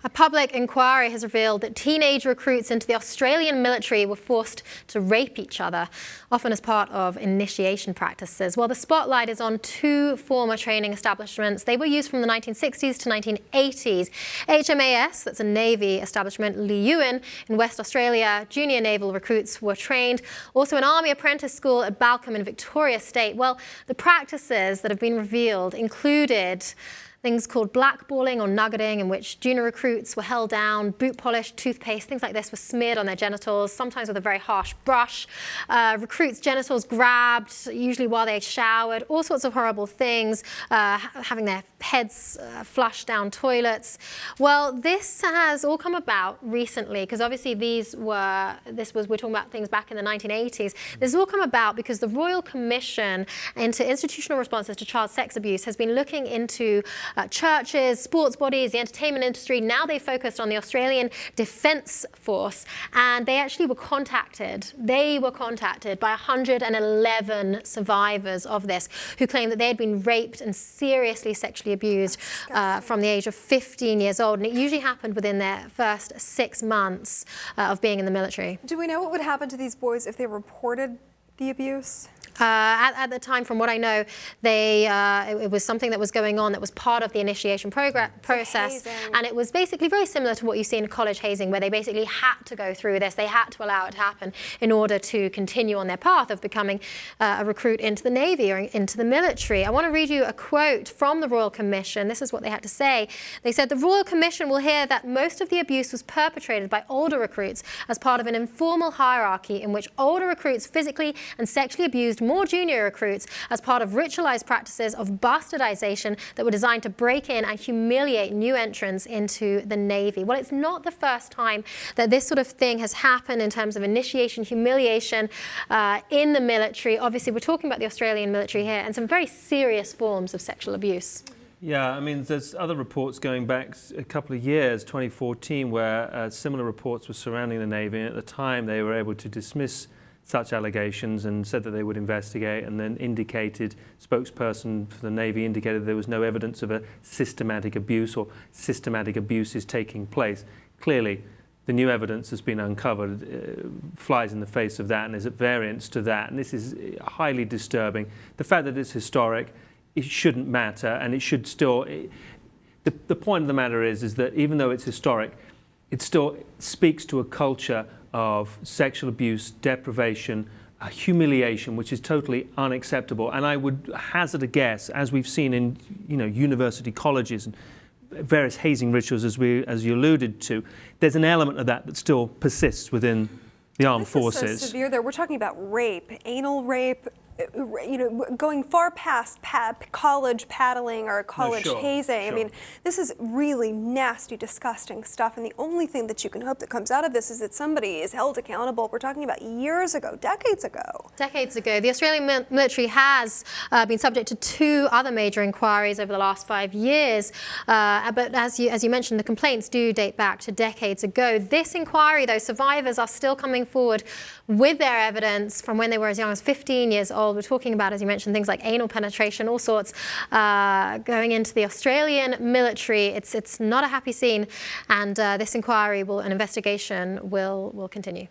A public inquiry has revealed that teenage recruits into the Australian military were forced to rape each other, often as part of initiation practices. Well, the spotlight is on two former training establishments. They were used from the 1960s to 1980s. HMAS, that's a Navy establishment, Leeuwin in West Australia, junior naval recruits were trained. Also an Army apprentice school at Balcombe in Victoria State. Well, the practices that have been revealed included things called blackballing or nuggeting, in which junior recruits were held down, boot polish, toothpaste, things like this were smeared on their genitals, sometimes with a very harsh brush. Recruits' genitals grabbed, usually while they showered, all sorts of horrible things, having their heads flushed down toilets. Well, this has all come about recently, because obviously we're talking about things back in the 1980s. This has all come about because the Royal Commission into Institutional Responses to Child Sex Abuse has been looking into churches, sports bodies, the entertainment industry. Now they focused on the Australian Defence Force, and they actually were contacted. They were contacted by 111 survivors of this who claimed that they had been raped and seriously sexually abused from the age of 15 years old. And it usually happened within their first 6 months of being in the military. Do we know what would happen to these boys if they reported the abuse? At the time, from what I know, it was something that was going on that was part of the initiation process, and it was basically very similar to what you see in college hazing, where they basically had to go through this. They had to allow it to happen in order to continue on their path of becoming a recruit into the Navy or into the military. I want to read you a quote from the Royal Commission. This is what they had to say. They said, "The Royal Commission will hear that most of the abuse was perpetrated by older recruits as part of an informal hierarchy in which older recruits physically and sexually abused more junior recruits as part of ritualized practices of bastardization that were designed to break in and humiliate new entrants into the Navy." Well, it's not the first time that this sort of thing has happened in terms of initiation, humiliation in the military. Obviously, we're talking about the Australian military here and some very serious forms of sexual abuse. Yeah, I mean, there's other reports going back a couple of years, 2014, where similar reports were surrounding the Navy, and at the time they were able to dismiss such allegations and said that they would investigate, and then spokesperson for the Navy indicated there was no evidence of a systematic abuse or systematic abuses taking place. Clearly, the new evidence that's been uncovered flies in the face of that and is at variance to that, and this is highly disturbing. The fact that it's historic, it shouldn't matter, and it should still... The point of the matter is that even though it's historic, it still speaks to a culture of sexual abuse, deprivation, humiliation, which is totally unacceptable. And I would hazard a guess, as we've seen in university colleges and various hazing rituals, as you alluded to, there's an element of that still persists within the armed forces. This is so severe there. We're talking about rape, anal rape, going far past college paddling or college hazing. Sure. I mean, this is really nasty, disgusting stuff, and the only thing that you can hope that comes out of this is that somebody is held accountable. We're talking about years ago, decades ago. Decades ago. The Australian military has been subject to 2 other major inquiries over the last 5 years, but as you mentioned, the complaints do date back to decades ago. This inquiry, though, survivors are still coming forward with their evidence from when they were as young as 15 years old. We're talking about, as you mentioned, things like anal penetration, all sorts, going into the Australian military. It's not a happy scene, and this inquiry and investigation will continue.